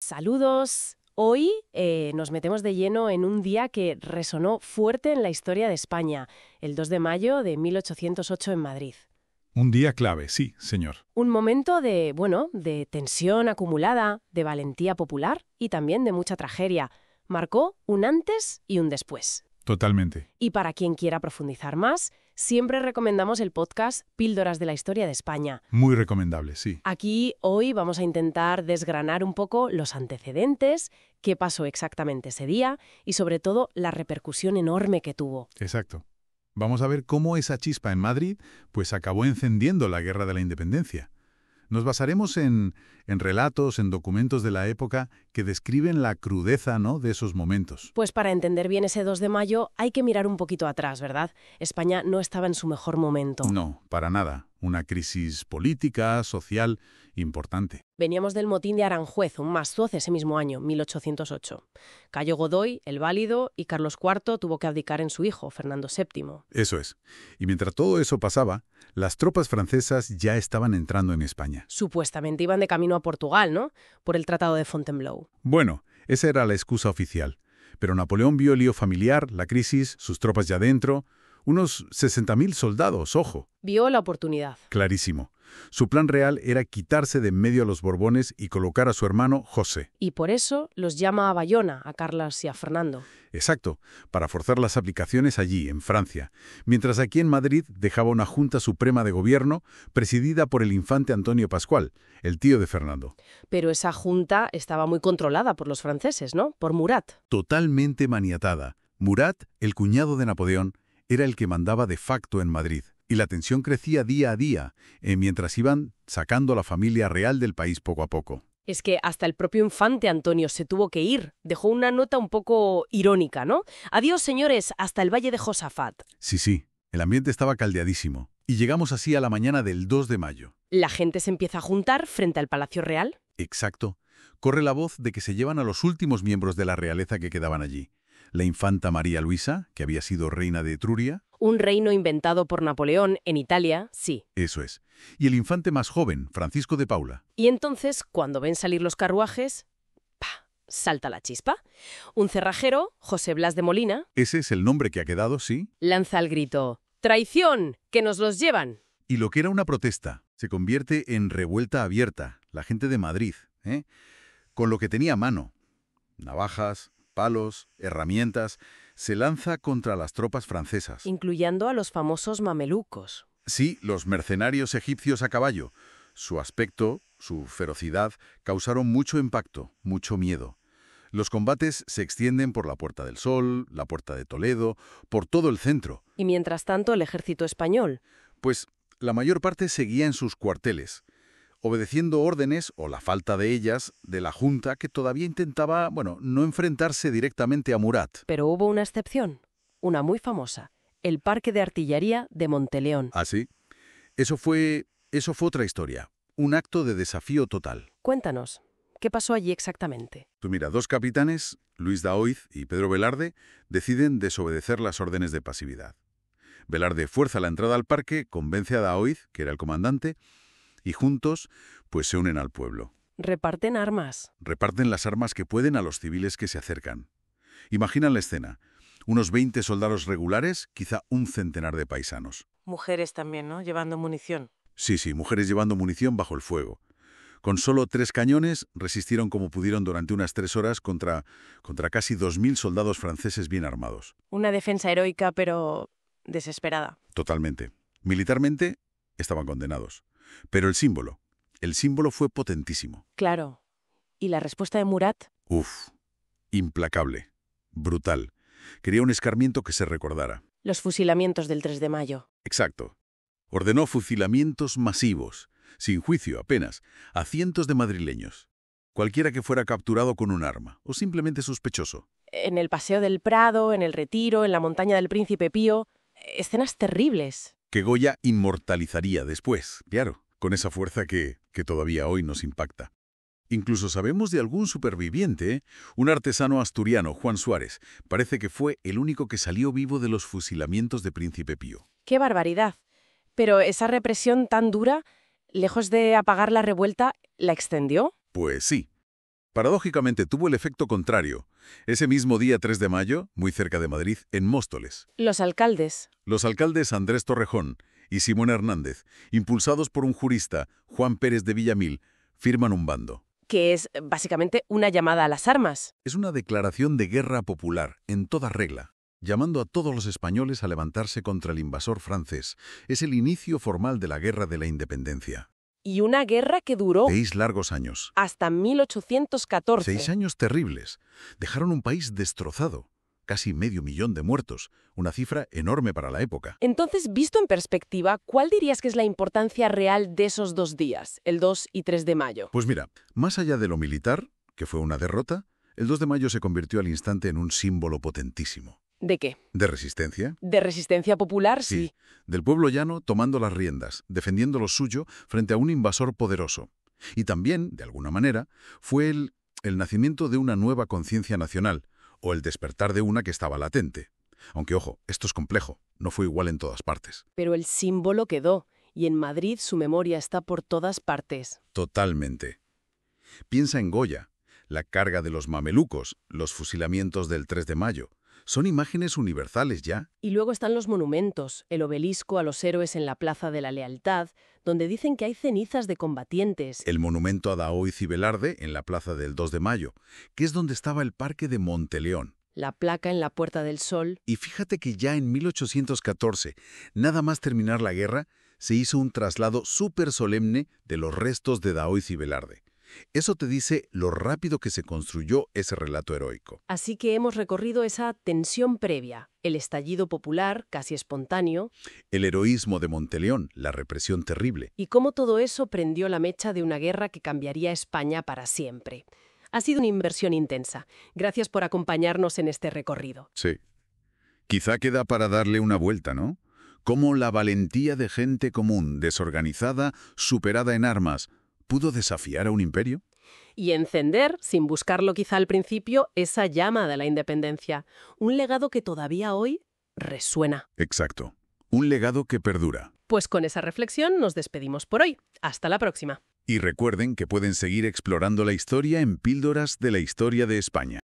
Saludos. Hoy nos metemos de lleno en un día que resonó fuerte en la historia de España, el 2 de mayo de 1808 en Madrid. Un día clave, sí, señor. Un momento de tensión acumulada, de valentía popular y también de mucha tragedia. Marcó un antes y un después. Totalmente. Y para quien quiera profundizar más, siempre recomendamos el podcast Píldoras de la Historia de España. Muy recomendable, sí. Aquí hoy vamos a intentar desgranar un poco los antecedentes, qué pasó exactamente ese día y sobre todo la repercusión enorme que tuvo. Exacto. Vamos a ver cómo esa chispa en Madrid pues acabó encendiendo la Guerra de la Independencia. Nos basaremos en relatos, en documentos de la época que describen la crudeza, ¿no?, de esos momentos. Pues para entender bien ese 2 de mayo hay que mirar un poquito atrás, ¿verdad? España no estaba en su mejor momento. No, para nada. Una crisis política, social, importante. Veníamos del motín de Aranjuez, un mastoz ese mismo año, 1808. Cayó Godoy, el válido, y Carlos IV tuvo que abdicar en su hijo, Fernando VII. Eso es. Y mientras todo eso pasaba, las tropas francesas ya estaban entrando en España. Supuestamente iban de camino a Portugal, ¿no? Por el Tratado de Fontainebleau. Bueno, esa era la excusa oficial. Pero Napoleón vio el lío familiar, la crisis, sus tropas ya dentro. Unos 60.000 soldados, ojo. Vio la oportunidad. Clarísimo. Su plan real era quitarse de en medio a los Borbones y colocar a su hermano José. Y por eso los llama a Bayona, a Carlos y a Fernando. Exacto, para forzar las aplicaciones allí, en Francia, mientras aquí en Madrid dejaba una Junta Suprema de Gobierno presidida por el infante Antonio Pascual, el tío de Fernando. Pero esa junta estaba muy controlada por los franceses, ¿no? Por Murat. Totalmente maniatada. Murat, el cuñado de Napoleón, era el que mandaba de facto en Madrid. Y la tensión crecía día a día, mientras iban sacando a la familia real del país poco a poco. Es que hasta el propio infante Antonio se tuvo que ir. Dejó una nota un poco irónica, ¿no? Adiós, señores, hasta el Valle de Josafat. Sí, el ambiente estaba caldeadísimo. Y llegamos así a la mañana del 2 de mayo. La gente se empieza a juntar frente al Palacio Real. Exacto. Corre la voz de que se llevan a los últimos miembros de la realeza que quedaban allí. La infanta María Luisa, que había sido reina de Etruria. Un reino inventado por Napoleón en Italia, sí. Eso es. Y el infante más joven, Francisco de Paula. Y entonces, cuando ven salir los carruajes, ¡pah!, salta la chispa. Un cerrajero, José Blas de Molina, Ese es el nombre que ha quedado, sí. lanza el grito: ¡traición! ¡Que nos los llevan! Y lo que era una protesta se convierte en revuelta abierta. La gente de Madrid, con lo que tenía a mano. Navajas, palos, herramientas, se lanza contra las tropas francesas. Incluyendo a los famosos mamelucos. Sí, los mercenarios egipcios a caballo. Su aspecto, su ferocidad, causaron mucho impacto, mucho miedo. Los combates se extienden por la Puerta del Sol, la Puerta de Toledo, por todo el centro. Y mientras tanto, el ejército español. Pues la mayor parte seguía en sus cuarteles, obedeciendo órdenes, o la falta de ellas, de la Junta, que todavía intentaba, no enfrentarse directamente a Murat. Pero hubo una excepción, una muy famosa: el Parque de Artillería de Monteleón. ¿Ah, sí? Eso fue otra historia, un acto de desafío total. Cuéntanos, ¿qué pasó allí exactamente? Tú mira, dos capitanes, Luis Daoiz y Pedro Velarde, deciden desobedecer las órdenes de pasividad. Velarde fuerza la entrada al parque, convence a Daoiz, que era el comandante, y juntos, pues se unen al pueblo. Reparten armas. Reparten las armas que pueden a los civiles que se acercan. Imaginan la escena. Unos 20 soldados regulares, quizá un centenar de paisanos. Mujeres también, ¿no? Llevando munición. Sí, mujeres llevando munición bajo el fuego. Con solo 3 cañones, resistieron como pudieron durante unas 3 horas contra casi 2.000 soldados franceses bien armados. Una defensa heroica, pero desesperada. Totalmente. Militarmente, estaban condenados. Pero el símbolo fue potentísimo. Claro. ¿Y la respuesta de Murat? Implacable. Brutal. Quería un escarmiento que se recordara. Los fusilamientos del 3 de mayo. Exacto. Ordenó fusilamientos masivos, sin juicio apenas, a cientos de madrileños. Cualquiera que fuera capturado con un arma, o simplemente sospechoso. En el Paseo del Prado, en el Retiro, en la montaña del Príncipe Pío. Escenas terribles. Que Goya inmortalizaría después, claro, con esa fuerza que todavía hoy nos impacta. Incluso sabemos de algún superviviente, un artesano asturiano, Juan Suárez. Parece que fue el único que salió vivo de los fusilamientos de Príncipe Pío. ¡Qué barbaridad! Pero esa represión tan dura, lejos de apagar la revuelta, ¿la extendió? Pues sí. Paradójicamente tuvo el efecto contrario. Ese mismo día 3 de mayo, muy cerca de Madrid, en Móstoles, Los alcaldes. los alcaldes Andrés Torrejón y Simón Hernández, impulsados por un jurista, Juan Pérez de Villamil, firman un bando. Que es básicamente una llamada a las armas. Es una declaración de guerra popular, en toda regla, llamando a todos los españoles a levantarse contra el invasor francés. Es el inicio formal de la Guerra de la Independencia. Y una guerra que duró 6 largos años. hasta 1814. 6 años terribles. Dejaron un país destrozado. Casi 500.000 de muertos. Una cifra enorme para la época. Entonces, visto en perspectiva, ¿cuál dirías que es la importancia real de esos 2 días, el 2 y 3 de mayo? Pues mira, más allá de lo militar, que fue una derrota, el 2 de mayo se convirtió al instante en un símbolo potentísimo. ¿De qué? ¿De resistencia? ¿De resistencia popular? Sí. Del pueblo llano tomando las riendas, defendiendo lo suyo frente a un invasor poderoso. Y también, de alguna manera, fue el nacimiento de una nueva conciencia nacional, o el despertar de una que estaba latente. Aunque, ojo, esto es complejo, no fue igual en todas partes. Pero el símbolo quedó, y en Madrid su memoria está por todas partes. Totalmente. Piensa en Goya, la carga de los mamelucos, los fusilamientos del 3 de mayo. Son imágenes universales ya. Y luego están los monumentos, el obelisco a los héroes en la Plaza de la Lealtad, donde dicen que hay cenizas de combatientes. El monumento a Daoiz y Velarde en la Plaza del 2 de mayo, que es donde estaba el Parque de Monteleón. La placa en la Puerta del Sol. Y fíjate que ya en 1814, nada más terminar la guerra, se hizo un traslado súper solemne de los restos de Daoiz y Velarde. Eso te dice lo rápido que se construyó ese relato heroico. Así que hemos recorrido esa tensión previa, el estallido popular, casi espontáneo, El heroísmo de Monteleón, la represión terrible. y cómo todo eso prendió la mecha de una guerra que cambiaría España para siempre. Ha sido una inversión intensa. Gracias por acompañarnos en este recorrido. Sí. Quizá queda para darle una vuelta, ¿no? Cómo la valentía de gente común, desorganizada, superada en armas, pudo desafiar a un imperio. Y encender, sin buscarlo quizá al principio, esa llama de la independencia. Un legado que todavía hoy resuena. Exacto. Un legado que perdura. Pues con esa reflexión nos despedimos por hoy. Hasta la próxima. Y recuerden que pueden seguir explorando la historia en Píldoras de la Historia de España.